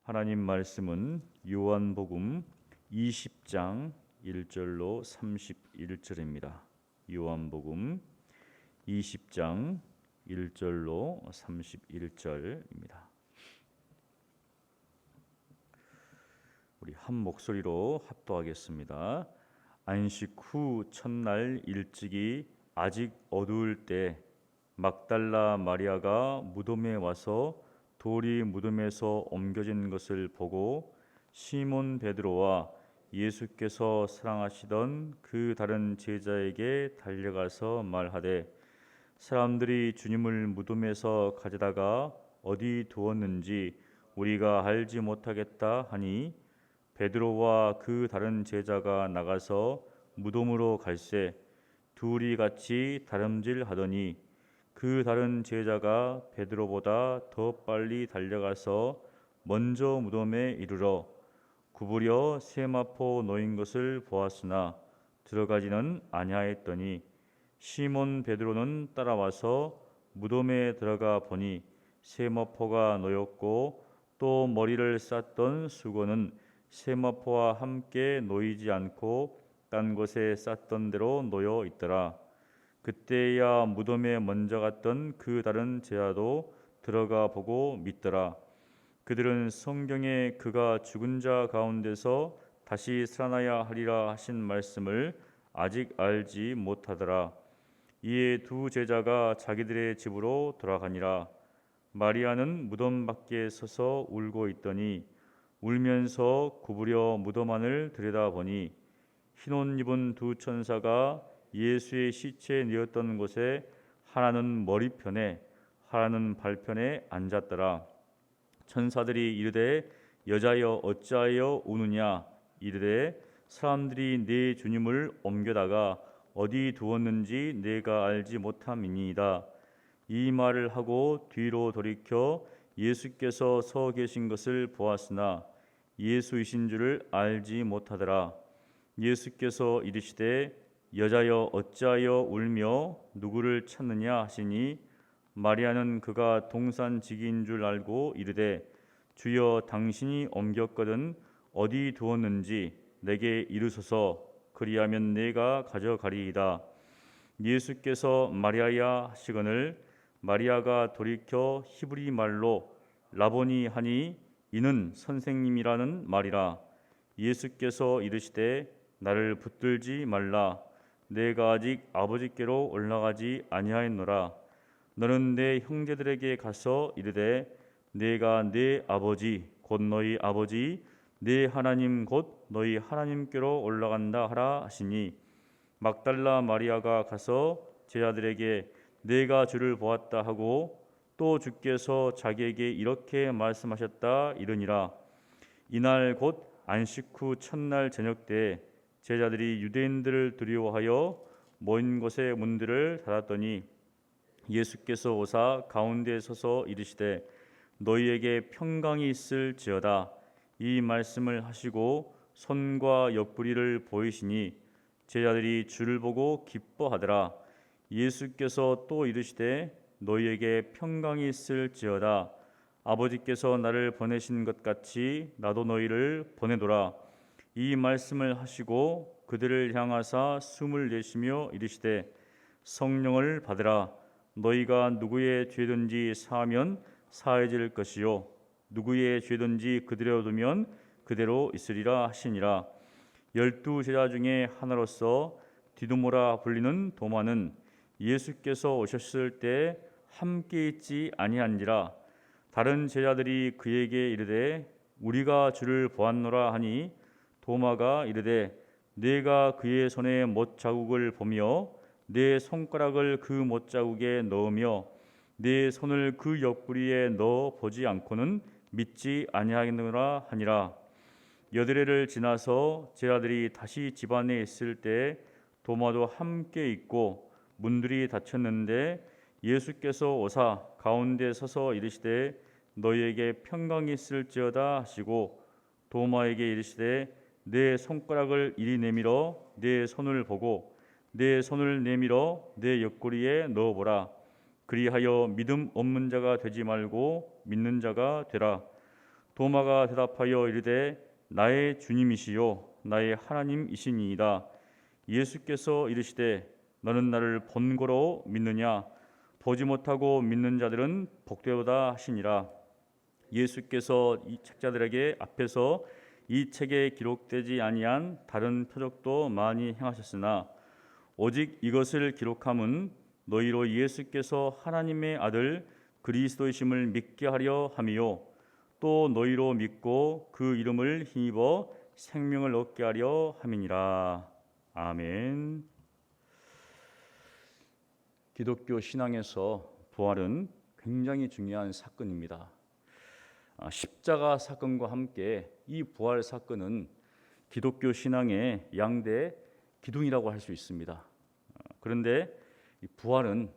하나님 말씀은 요한복음 20장 1절로 31절입니다. 요한복음 20장 1절로 31절입니다. 우리 한 목소리로 합독하겠습니다. 안식 후 첫날 일찍이 아직 어두울 때 막달라 마리아가 무덤에 와서 돌이 무덤에서 옮겨진 것을 보고 시몬 베드로와 예수께서 사랑하시던 그 다른 제자에게 달려가서 말하되 사람들이 주님을 무덤에서 가져다가 어디 두었는지 우리가 알지 못하겠다 하니 베드로와 그 다른 제자가 나가서 무덤으로 갈새 둘이 같이 다름질하더니 그 다른 제자가 베드로보다 더 빨리 달려가서 먼저 무덤에 이르러 구부려 세마포 놓인 것을 보았으나 들어가지는 아니하였더니 시몬 베드로는 따라와서 무덤에 들어가 보니 세마포가 놓였고 또 머리를 쌌던 수건은 세마포와 함께 놓이지 않고 딴 곳에 쌌던 대로 놓여 있더라. 그때야 무덤에 먼저 갔던 그 다른 제자도 들어가 보고 믿더라. 그들은 성경에 그가 죽은 자 가운데서 다시 살아나야 하리라 하신 말씀을 아직 알지 못하더라. 이에 두 제자가 자기들의 집으로 돌아가니라. 마리아는 무덤 밖에 서서 울고 있더니 울면서 구부려 무덤 안을 들여다보니 흰 옷 입은 두 천사가 예수의 시체에 누웠던 곳에 하나는 머리편에 하나는 발편에 앉았더라. 천사들이 이르되 여자여 어찌하여 우느냐 이르되 사람들이 네 주님을 옮겨다가 어디 두었는지 내가 알지 못함이니이다. 이 말을 하고 뒤로 돌이켜 예수께서 서 계신 것을 보았으나 예수이신 줄을 알지 못하더라. 예수께서 이르시되 여자여 어찌하여 울며 누구를 찾느냐 하시니 마리아는 그가 동산지기인 줄 알고 이르되 주여 당신이 옮겼거든 어디 두었는지 내게 이르소서 그리하면 내가 가져가리이다. 예수께서 마리아야 하시거늘 마리아가 돌이켜 히브리 말로 라보니 하니 이는 선생님이라는 말이라. 예수께서 이르시되 나를 붙들지 말라. 내가 아직 아버지께로 올라가지 아니하였노라. 너는 내 형제들에게 가서 이르되 내가 내 아버지 곧 너희 아버지 내 하나님 곧 너희 하나님께로 올라간다 하라 하시니 막달라 마리아가 가서 제자들에게 내가 주를 보았다 하고 또 주께서 자기에게 이렇게 말씀하셨다 이르니라. 이날 곧 안식 후 첫날 저녁 때에 제자들이 유대인들을 두려워하여 모인 곳의 문들을 닫았더니 예수께서 오사 가운데 서서 이르시되 너희에게 평강이 있을지어다. 이 말씀을 하시고 손과 옆구리를 보이시니 제자들이 주를 보고 기뻐하더라. 예수께서 또 이르시되 너희에게 평강이 있을지어다. 아버지께서 나를 보내신 것 같이 나도 너희를 보내노라. 이 말씀을 하시고 그들을 향하사 숨을 내쉬며 이르시되 성령을 받으라. 너희가 누구의 죄든지 사하면 사해질 것이요 누구의 죄든지 그대로 두면 그대로 있으리라 하시니라. 12 제자 중에 하나로서 디두모라 불리는 도마는 예수께서 오셨을 때 함께 있지 아니한지라. 다른 제자들이 그에게 이르되 우리가 주를 보았노라 하니 도마가 이르되 내가 그의 손에 못 자국을 보며 내 손가락을 그 못 자국에 넣으며 내 손을 그 옆구리에 넣어 보지 않고는 믿지 아니하겠노라 하니라. 여드레를 지나서 제자들이 다시 집 안에 있을 때 도마도 함께 있고 문들이 닫혔는데 예수께서 오사 가운데 서서 이르시되 너희에게 평강이 있을지어다 하시고 도마에게 이르시되 내 손가락을 이리 내밀어 내 손을 보고 내 손을 내밀어 내 옆구리에 넣어보라. 그리하여 믿음 없는 자가 되지 말고 믿는 자가 되라. 도마가 대답하여 이르되 나의 주님이시요 나의 하나님이시니이다. 예수께서 이르시되 너는 나를 본고로 믿느냐? 보지 못하고 믿는 자들은 복되도다 하시니라. 예수께서 이 책자들에게 앞에서 이 책에 기록되지 아니한 다른 표적도 많이 행하셨으나 오직 이것을 기록함은 너희로 예수께서 하나님의 아들 그리스도이심을 믿게 하려 함이요 또 너희로 믿고 그 이름을 힘입어 생명을 얻게 하려 함이니라. 아멘. 기독교 신앙에서 부활은 굉장히 중요한 사건입니다. 십자가 사건과 함께 이 부활 사건은 기독교 신앙의 양대 기둥이라고 할 수 있습니다. 그런데 이 부활은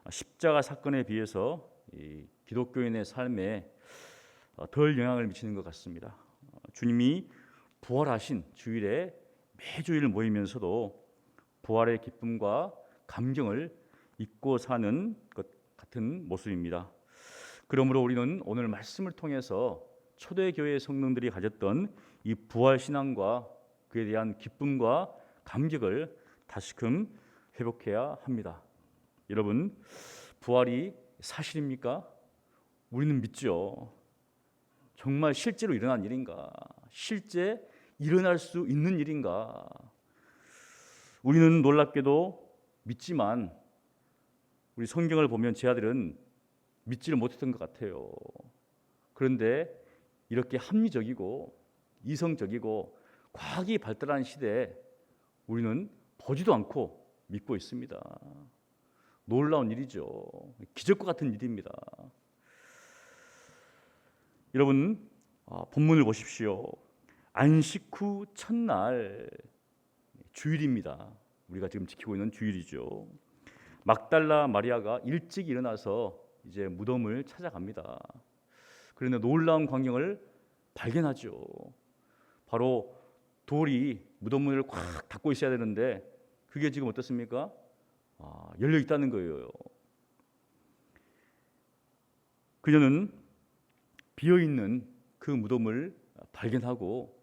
십자가 사건에 비해서 이 기독교인의 삶에 덜 영향을 미치는 것 같습니다. 주님이 부활하신 주일에 매주일 모이면서도 부활의 기쁨과 감격을 잊고 사는 것 같은 모습입니다. 그러므로 우리는 오늘 말씀을 통해서 초대교회 성도들이 가졌던 이 부활 신앙과 그에 대한 기쁨과 감격을 다시금 회복해야 합니다. 여러분, 부활이 사실입니까? 우리는 믿죠. 정말 실제로 일어난 일인가? 실제 일어날 수 있는 일인가? 우리는 놀랍게도 믿지만 우리 성경을 보면 제 아들은 믿지를 못했던 것 같아요. 그런데 이렇게 합리적이고 이성적이고 과학이 발달한 시대에 우리는 보지도 않고 믿고 있습니다. 놀라운 일이죠. 기적과 같은 일입니다. 여러분, 본문을 보십시오. 안식 후 첫날 주일입니다. 우리가 지금 지키고 있는 주일이죠. 막달라 마리아가 일찍 일어나서 이제 무덤을 찾아갑니다. 그런데 놀라운 광경을 발견하죠. 바로 돌이 무덤문을 꽉 닫고 있어야 되는데 그게 지금 어떻습니까? 열려 있다는 거예요. 그녀는 비어 있는 그 무덤을 발견하고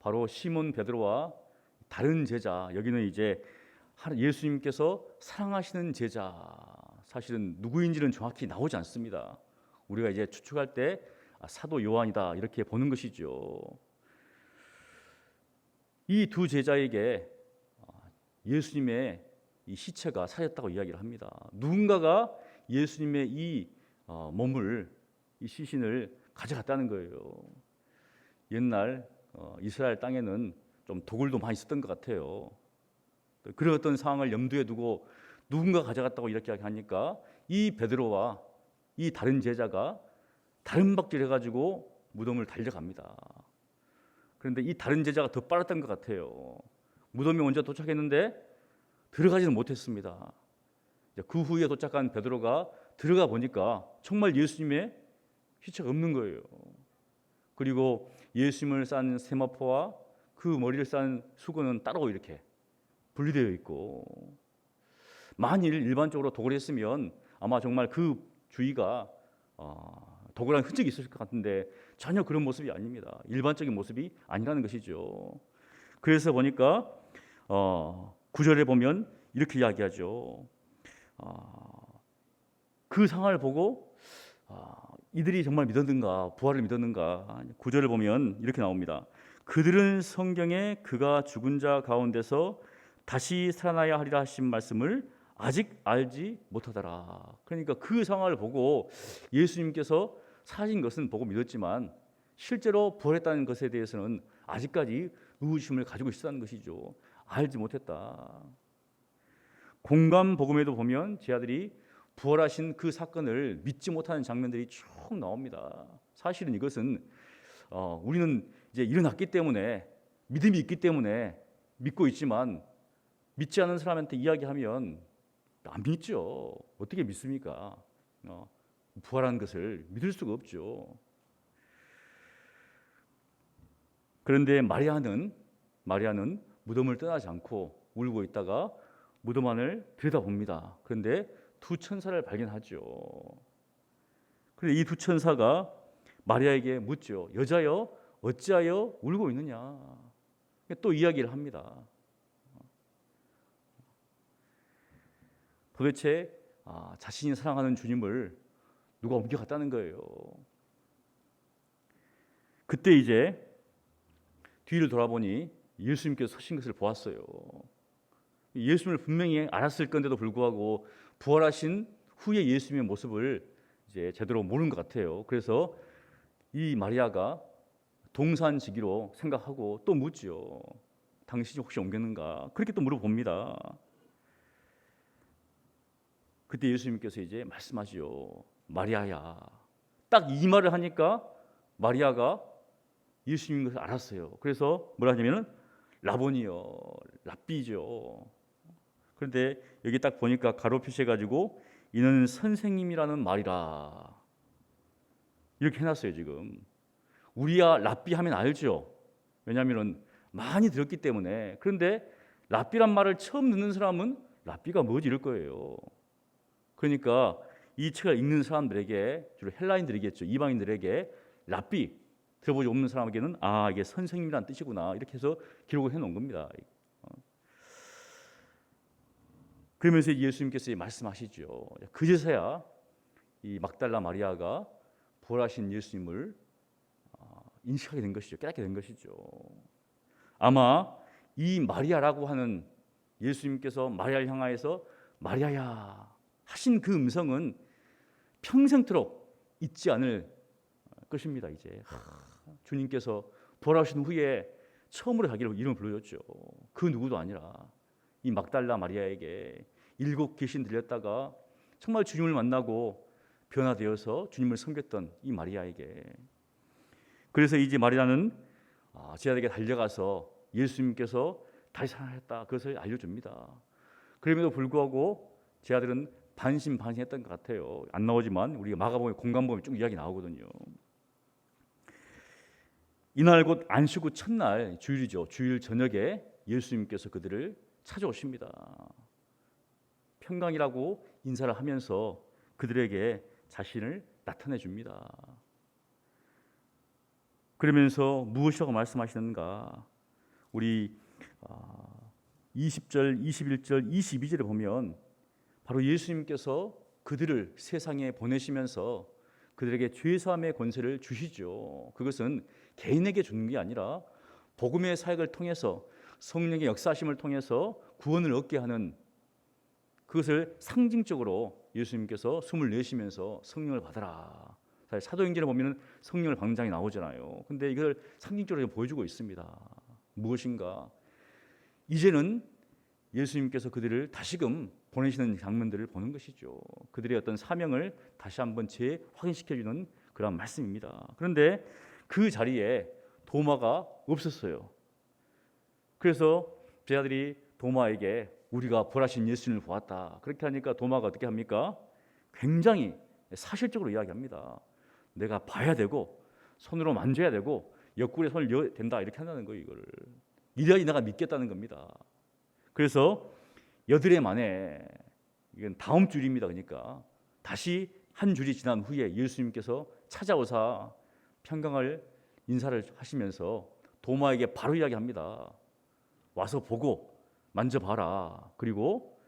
바로 시몬 베드로와 다른 제자, 여기는 이제 예수님께서 사랑하시는 제자, 사실은 누구인지는 정확히 나오지 않습니다. 우리가 이제 추측할 때 사도 요한이다 이렇게 보는 것이죠. 이 두 제자에게 예수님의 이 시체가 사라졌다고 이야기를 합니다. 누군가가 예수님의 이 몸을, 이 시신을 가져갔다는 거예요. 옛날 이스라엘 땅에는 좀 도굴도 많이 있었던 것 같아요. 그런 어떤 상황을 염두에 두고 누군가 가져갔다고 이렇게 하니까 이 베드로와 이 다른 제자가 다른 박질해가지고 무덤을 달려갑니다. 그런데 이 다른 제자가 더 빨랐던 것 같아요. 무덤이 먼저 도착했는데 들어가지는 못했습니다. 그 후에 도착한 베드로가 들어가 보니까 정말 예수님의 시체가 없는 거예요. 그리고 예수님을 싼 세마포와 그 머리를 싼 수건은 따로 이렇게 분리되어 있고, 만일 일반적으로 도굴을 했으면 아마 정말 그 주위가 도굴한 흔적이 있을 것 같은데 전혀 그런 모습이 아닙니다. 일반적인 모습이 아니라는 것이죠. 그래서 보니까 9절에 보면 이렇게 이야기하죠. 그 상황을 보고 이들이 정말 믿었는가, 부활을 믿었는가. 9절을 보면 이렇게 나옵니다. 그들은 성경에 그가 죽은 자 가운데서 다시 살아나야 하리라 하신 말씀을 아직 알지 못하더라. 그러니까 그 상황을 보고 예수님께서 사신 것은 보고 믿었지만 실제로 부활했다는 것에 대해서는 아직까지 의구심을 가지고 있었다는 것이죠. 알지 못했다. 공감 복음에도 보면 제 아들이 부활하신 그 사건을 믿지 못하는 장면들이 쭉 나옵니다. 사실은 이것은 우리는 이제 일어났기 때문에, 믿음이 있기 때문에 믿고 있지만 믿지 않는 사람한테 이야기하면 안 믿죠. 어떻게 믿습니까? 부활한 것을 믿을 수가 없죠. 그런데 마리아는 무덤을 떠나지 않고 울고 있다가 무덤 안을 들여다봅니다. 그런데 두 천사를 발견하죠. 그런데 이 두 천사가 마리아에게 묻죠. 여자여 어찌하여 울고 있느냐. 또 이야기를 합니다. 도대체 자신이 사랑하는 주님을 누가 옮겨갔다는 거예요. 그때 이제 뒤를 돌아보니 예수님께서 서신 것을 보았어요. 예수님을 분명히 알았을 건데도 불구하고 부활하신 후에 예수님의 모습을 이제 제대로 모르는 것 같아요. 그래서 이 마리아가 동산지기로 생각하고 또 묻죠. 당신이 혹시 옮겼는가? 그렇게 또 물어봅니다. 그때 예수님께서 이제 말씀하시죠. 마리아야. 딱 이 말을 하니까 마리아가 예수님인 것을 알았어요. 그래서 뭐라 하냐면은 라보니요, 랍비죠. 그런데 여기 딱 보니까 가로 표시해가지고 이는 선생님이라는 말이라 이렇게 해놨어요. 지금 우리야 랍비 하면 알죠. 왜냐하면 많이 들었기 때문에. 그런데 랍비란 말을 처음 듣는 사람은 랍비가 뭐지 이럴 거예요. 그러니까 이 책을 읽는 사람들에게, 주로 헬라인들이겠죠, 이방인들에게 랍비 들어보지 없는 사람에게는 이게 선생님이란 뜻이구나 이렇게 해서 기록을 해놓은 겁니다. 그러면서 예수님께서 말씀하시죠. 그제서야 이 막달라 마리아가 부활하신 예수님을 인식하게 된 것이죠. 깨닫게 된 것이죠. 아마 이 마리아라고 하는 예수님께서 마리아를 향하여서 마리아야 하신 그 음성은 평생토록 잊지 않을 것입니다. 이제 주님께서 부활하신 후에 처음으로 자기를 이름을 불러줬죠. 그 누구도 아니라 이 막달라 마리아에게 7 귀신 들렸다가 정말 주님을 만나고 변화되어서 주님을 섬겼던 이 마리아에게. 그래서 이제 마리아는 제 아들에게 달려가서 예수님께서 다시 살아났다 그것을 알려줍니다. 그럼에도 불구하고 제 아들은 반신반신했던 것 같아요. 안 나오지만 우리 마가복음 공간복음에 쭉 이야기 나오거든요. 이날 곧 안식 후 첫날 주일이죠. 주일 저녁에 예수님께서 그들을 찾아오십니다. 평강이라고 인사를 하면서 그들에게 자신을 나타내 줍니다. 그러면서 무엇이라고 말씀하시는가? 우리 20절, 21절, 22절에 보면 바로 예수님께서 그들을 세상에 보내시면서 그들에게 죄사함의 권세를 주시죠. 그것은 개인에게 주는 게 아니라 복음의 사역을 통해서 성령의 역사하심을 통해서 구원을 얻게 하는, 그것을 상징적으로 예수님께서 숨을 내쉬면서 성령을 받아라. 사도행전에 보면 성령을 받는 장이 나오잖아요. 근데 이걸 상징적으로 보여주고 있습니다. 무엇인가? 이제는 예수님께서 그들을 다시금 보내시는 장면들을 보는 것이죠. 그들의 어떤 사명을 다시 한번 재확인시켜주는 그런 말씀입니다. 그런데 그 자리에 도마가 없었어요. 그래서 제 아들이 도마에게 우리가 부활하신 예수님을 보았다 그렇게 하니까 도마가 어떻게 합니까? 굉장히 사실적으로 이야기합니다. 내가 봐야 되고 손으로 만져야 되고 옆구리에 손을 넣어야 된다 이렇게 한다는 거예요. 이거를 이래야지 내가 믿겠다는 겁니다. 그래서 여드레 만에, 이건 다음 줄입니다. 그러니까 다시 한 줄이 지난 후에 예수님께서 찾아오사 평강을 인사를 하시면서 도마에게 바로 이야기합니다. 와서 보고 만져봐라. 그리고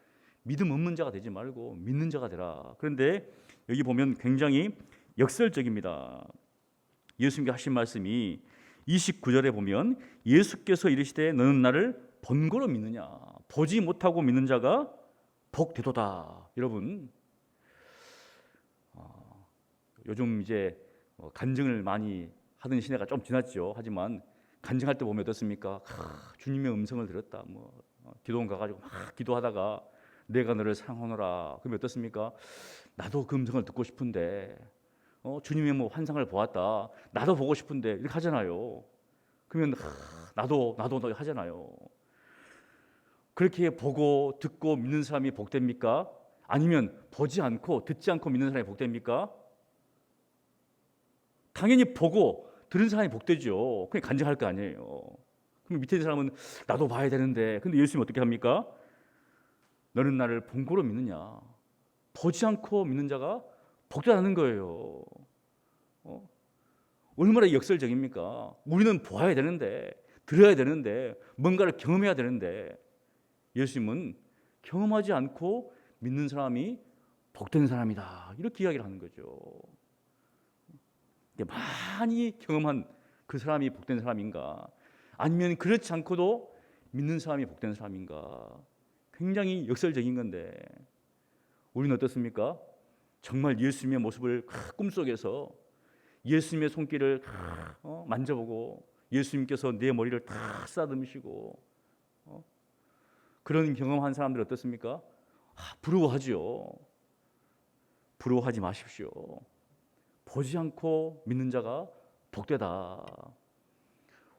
믿음 없는 자가 되지 말고 믿는 자가 되라. 그런데 여기 보면 굉장히 역설적입니다. 예수님께 하신 말씀이 29절에 보면 예수께서 이르시되 너는 나를 본고로 믿느냐? 보지 못하고 믿는 자가 복되도다. 여러분, 요즘 이제 간증을 많이 하던 시대가 좀 지났죠. 하지만 간증할 때 보면 어떻습니까? 주님의 음성을 들었다. 기도원 가가지고 막 기도하다가 내가 너를 사랑하노라. 그러면 어떻습니까? 나도 그 음성을 듣고 싶은데, 주님의 환상을 보았다. 나도 보고 싶은데 이렇게 하잖아요. 그러면 나도 하잖아요. 그렇게 보고 듣고 믿는 사람이 복됩니까? 아니면 보지 않고 듣지 않고 믿는 사람이 복됩니까? 당연히 보고 들은 사람이 복되죠. 그냥 간증할 거 아니에요. 그럼 밑에 있는 사람은 나도 봐야 되는데, 근데 예수님은 어떻게 합니까? 너는 나를 본고로 믿느냐? 보지 않고 믿는 자가 복되다는 거예요. 얼마나 역설적입니까? 우리는 보아야 되는데, 들어야 되는데, 뭔가를 경험해야 되는데, 예수님은 경험하지 않고 믿는 사람이 복된 사람이다, 이렇게 이야기를 하는 거죠. 많이 경험한 그 사람이 복된 사람인가, 아니면 그렇지 않고도 믿는 사람이 복된 사람인가, 굉장히 역설적인 건데, 우리는 어떻습니까? 정말 예수님의 모습을 꿈속에서 예수님의 손길을 만져보고 예수님께서 내 머리를 다 쓰다듬으시고 그런 경험한 사람들 어떻습니까? 부러워하죠. 부러워하지 마십시오. 보지 않고 믿는 자가 복되다.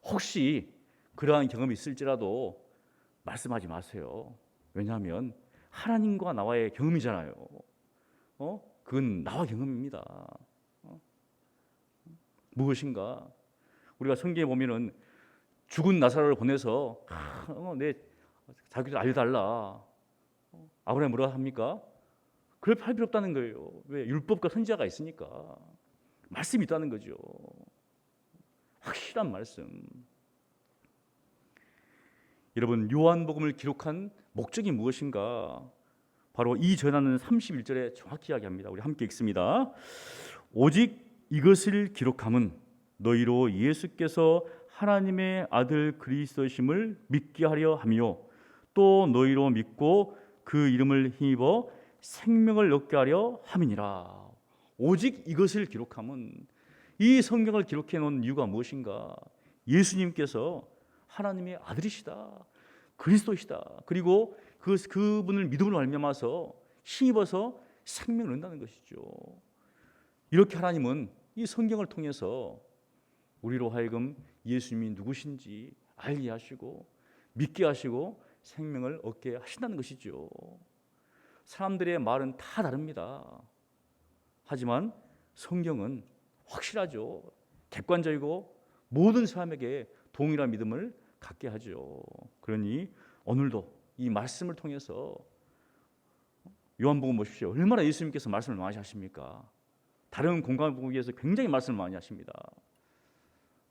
혹시 그러한 경험이 있을지라도 말씀하지 마세요. 왜냐하면 하나님과 나와의 경험이잖아요. 그건 나와 경험입니다. 무엇인가? 우리가 성경에 보면은 죽은 나사로를 보내서 내 자기도 알려달라. 아브라함이 뭐라 합니까? 그럴 필요 없다는 거예요. 왜? 율법과 선지자가 있으니까. 말씀이 있다는 거죠. 확실한 말씀. 여러분, 요한복음을 기록한 목적이 무엇인가? 바로 이 전하는 31절에 정확히 이야기합니다. 우리 함께 읽습니다. 오직 이것을 기록함은 너희로 예수께서 하나님의 아들 그리스도심을 믿게 하려 하며 또 너희로 믿고 그 이름을 힘입어 생명을 얻게 하려 함이니라. 오직 이것을 기록함은, 이 성경을 기록해 놓은 이유가 무엇인가? 예수님께서 하나님의 아들이시다, 그리스도시다, 그리고 그분을 믿음으로 말미암아서 힘입어서 생명을 얻는다는 것이죠. 이렇게 하나님은 이 성경을 통해서 우리로 하여금 예수님이 누구신지 알게 하시고 믿게 하시고 생명을 얻게 하신다는 것이죠. 사람들의 말은 다 다릅니다. 하지만 성경은 확실하죠. 객관적이고 모든 사람에게 동일한 믿음을 갖게 하죠. 그러니 오늘도 이 말씀을 통해서 요한복음 보십시오. 얼마나 예수님께서 말씀을 많이 하십니까? 다른 공간국에서 굉장히 말씀을 많이 하십니다.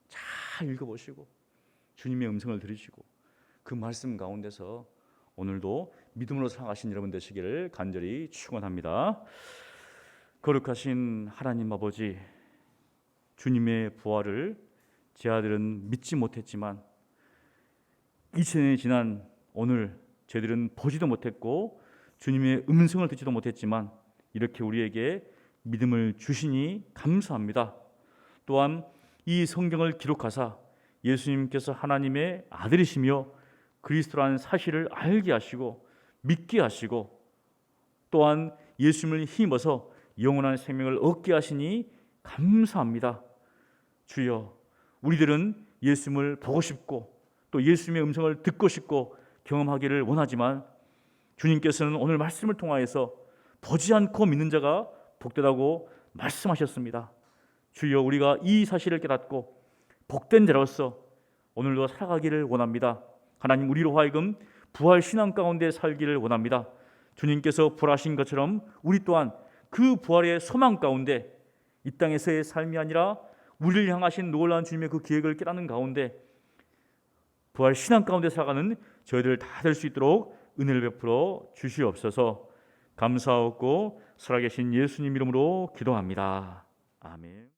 잘 읽어보시고 주님의 음성을 들으시고 그 말씀 가운데서 오늘도 믿음으로 살아가신 여러분 되시기를 간절히 축원합니다. 거룩하신 하나님 아버지, 주님의 부활을 제 아들은 믿지 못했지만 2000년이 지난 오늘 저희들은 보지도 못했고 주님의 음성을 듣지도 못했지만 이렇게 우리에게 믿음을 주시니 감사합니다. 또한 이 성경을 기록하사 예수님께서 하나님의 아들이시며 그리스도라는 사실을 알게 하시고 믿게 하시고 또한 예수님을 힘입어서 영원한 생명을 얻게 하시니 감사합니다. 주여, 우리들은 예수님을 보고 싶고 또 예수님의 음성을 듣고 싶고 경험하기를 원하지만 주님께서는 오늘 말씀을 통하여서 보지 않고 믿는 자가 복되다고 말씀하셨습니다. 주여, 우리가 이 사실을 깨닫고 복된 자로서 오늘도 살아가기를 원합니다. 하나님, 우리로 하여금 부활 신앙 가운데 살기를 원합니다. 주님께서 부활하신 것처럼 우리 또한 그 부활의 소망 가운데 이 땅에서의 삶이 아니라 우리를 향하신 놀라운 주님의 그 계획을 깨닫는 가운데 부활 신앙 가운데 살아가는 저희들 다 될 수 있도록 은혜를 베풀어 주시옵소서. 감사하고 살아계신 예수님 이름으로 기도합니다. 아멘.